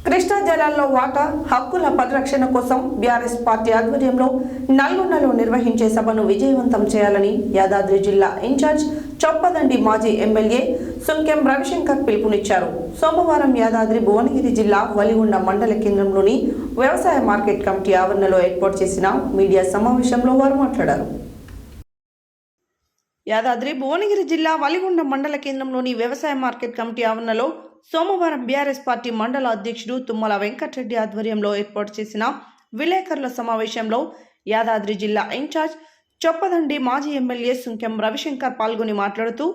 కృష్ణా జలాల్లో వాటా హక్కుల పరిరక్షణ కోసం బీఆర్ఎస్ పార్టీ ఆధ్వర్యంలో నల్గొండలో నిర్వహించే సభను విజయవంతం చేయాలని యాదాద్రి జిల్లా ఇన్ఛార్జ్ చొప్పదండి మాజీ ఎమ్మెల్యే సుంకెం రవిశంకర్ పిలుపునిచ్చారు. సోమవారం యాదాద్రి భువనగిరి జిల్లా వలిగొండ మండల కేంద్రంలోని వ్యవసాయ మార్కెట్ కమిటీ ఆవరణలో ఏర్పాటు చేసిన మీడియా సమావేశంలో వారు మాట్లాడారు. యాదాద్రి భువనగిరి జిల్లా వలిగొండ మండల కేంద్రంలోని వ్యవసాయ మార్కెట్ కమిటీ ఆవరణలో సోమవారం బీఆర్ఎస్ పార్టీ మండల అధ్యక్షుడు తుమ్మల వెంకటరెడ్డి ఆధ్వర్యంలో ఏర్పాటు చేసిన విలేకరుల సమావేశంలో యాదాద్రి జిల్లా ఇన్ఛార్జ్ చొప్పదండి మాజీ ఎమ్మెల్యే సుంకెం రవిశంకర్ పాల్గొని మాట్లాడుతూ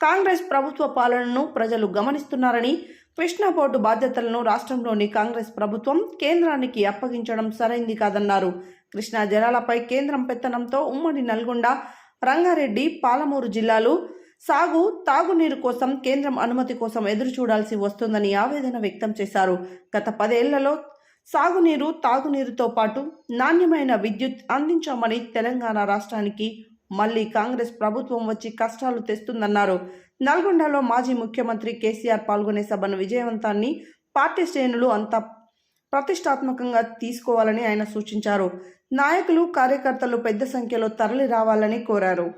కాంగ్రెస్ ప్రభుత్వ పాలనను ప్రజలు గమనిస్తున్నారని, కృష్ణా పోర్టు బాధ్యతలను రాష్ట్రంలోని కాంగ్రెస్ ప్రభుత్వం కేంద్రానికి అప్పగించడం సరైంది కాదన్నారు. కృష్ణా జలాలపై కేంద్రం పెత్తనంతో ఉమ్మడి నల్గొండ, రంగారెడ్డి, పాలమూరు జిల్లాలు తాగునీరు కోసం కేంద్రం అనుమతి కోసం ఎదురు చూడాల్సి వస్తుందని ఆవేదన వ్యక్తం చేశారు. గత 10 ఏళ్లలో సాగునీరు, తాగునీరుతో పాటు నాణ్యమైన విద్యుత్ అందించామని తెలంగాణ రాష్ట్రానికి మళ్లీ కాంగ్రెస్ ప్రభుత్వం వచ్చి కష్టాలు తెస్తుందన్నారు. నల్గొండలో మాజీ ముఖ్యమంత్రి కేసీఆర్ పాల్గొనే సభను విజయవంతాన్ని పార్టీ శ్రేణులు అంతా ప్రతిష్టాత్మకంగా తీసుకోవాలని ఆయన సూచించారు. నాయకులు, కార్యకర్తలు పెద్ద సంఖ్యలో తరలి రావాలని కోరారు.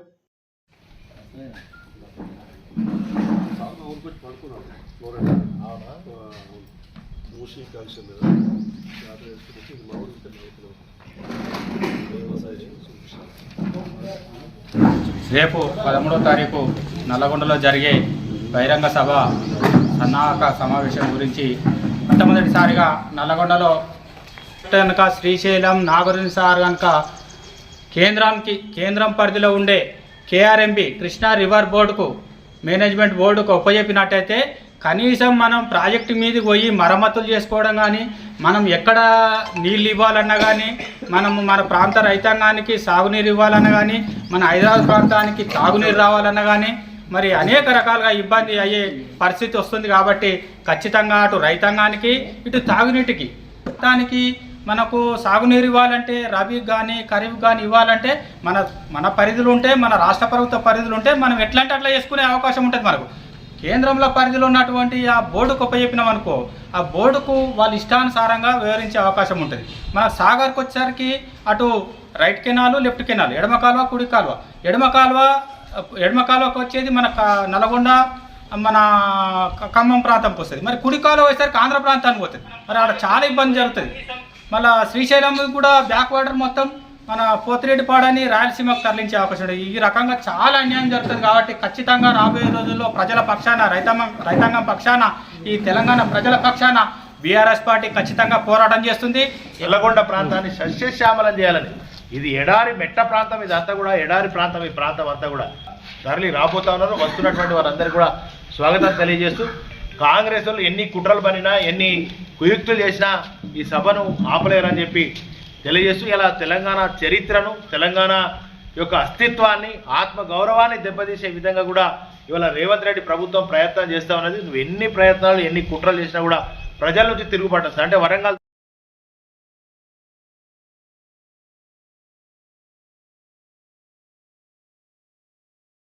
రేపు 13వ తారీఖు నల్లగొండలో జరిగే బహిరంగ సభ సన్నాహక సమావేశం గురించి మొట్టమొదటిసారిగా నల్లగొండలో కనుక శ్రీశైలం, నాగార్జున సాగర్ కనుక కేంద్రం పరిధిలో ఉండే కేఆర్ఎంబి కృష్ణా రివర్ బోర్డుకు, మేనేజ్మెంట్ బోర్డుకు ఒప్పజెప్పినట్టయితే కనీసం మనం ప్రాజెక్టు మీదకి పోయి మరమ్మతులు చేసుకోవడం కానీ, మనం ఎక్కడ నీళ్ళు ఇవ్వాలన్నా కానీ, మన ప్రాంత రైతాంగానికి సాగునీరు ఇవ్వాలన్నా కానీ, మన హైదరాబాద్ ప్రాంతానికి తాగునీరు రావాలన్నా కానీ మరి అనేక రకాలుగా ఇబ్బంది అయ్యే పరిస్థితి వస్తుంది. కాబట్టి ఖచ్చితంగా అటు రైతాంగానికి, ఇటు తాగునీటికి దానికి మనకు సాగునీరు ఇవ్వాలంటే, రబీకి కానీ ఖరీఫ్ కానీ ఇవ్వాలంటే మన పరిధులు ఉంటే, మన రాష్ట్ర ప్రభుత్వ పరిధులు ఉంటే మనం ఎట్లంటే అట్లా చేసుకునే అవకాశం ఉంటుంది. మనకు కేంద్రంలో పరిధిలో ఉన్నటువంటి ఆ బోర్డుకు ఒప్పజెప్పినాం అనుకో, ఆ బోర్డుకు వాళ్ళు ఇష్టానుసారంగా వివరించే అవకాశం ఉంటుంది. మన సాగర్కి వచ్చేసరికి అటు రైట్ కెనాలు, లెఫ్ట్ కెనాల్, ఎడమ కాలువ, కుడి కాలువ. ఎడమ కాలువకు వచ్చేది మన నల్గొండ, మన ఖమ్మం ప్రాంతంకి వస్తుంది. మరి కుడి కాలువ వచ్చేసరికి ఆంధ్ర ప్రాంతానికి పోతుంది. మరి అక్కడ చాలా ఇబ్బంది జరుగుతుంది. మళ్ళీ శ్రీశైలం కూడా బ్యాక్ వాటర్ మొత్తం మన పోతిరెడ్డిపాడని రాయలసీమకు తరలించే అవకాశం ఉంది. ఈ రకంగా చాలా అన్యాయం జరుగుతుంది. కాబట్టి ఖచ్చితంగా రాబోయే రోజుల్లో ప్రజల పక్షాన, రైతాంగం పక్షాన, ఈ తెలంగాణ ప్రజల పక్షాన బీఆర్ఎస్ పార్టీ ఖచ్చితంగా పోరాటం చేస్తుంది. నల్లగొండ ప్రాంతాన్ని సస్యశ్యామలం చేయాలని, ఇది ఎడారి మెట్ట ప్రాంతం, ఇదంతా కూడా ఎడారి ప్రాంతం. ఈ ప్రాంతం అంతా కూడా తరలి రాబోతా ఉన్నారు. వస్తున్నటువంటి వారందరికీ కూడా స్వాగతం తెలియజేస్తూ, కాంగ్రెస్ వాళ్ళు ఎన్ని కుట్రలు పనినా, ఎన్ని కుయుక్తులు చేసినా ఈ సభను ఆపలేరని చెప్పి తెలియజేస్తూ, ఇలా తెలంగాణ చరిత్రను, తెలంగాణ యొక్క అస్తిత్వాన్ని, ఆత్మ గౌరవాన్ని దెబ్బతీసే విధంగా కూడా ఇవాళ రేవంత్ రెడ్డి ప్రభుత్వం ప్రయత్నం చేస్తూ ఉన్నది. నువ్వు ఎన్ని ప్రయత్నాలు, ఎన్ని కుట్రలు చేసినా కూడా ప్రజల నుంచి తిరుగుబాటు వస్తుంది. అంటే వరంగల్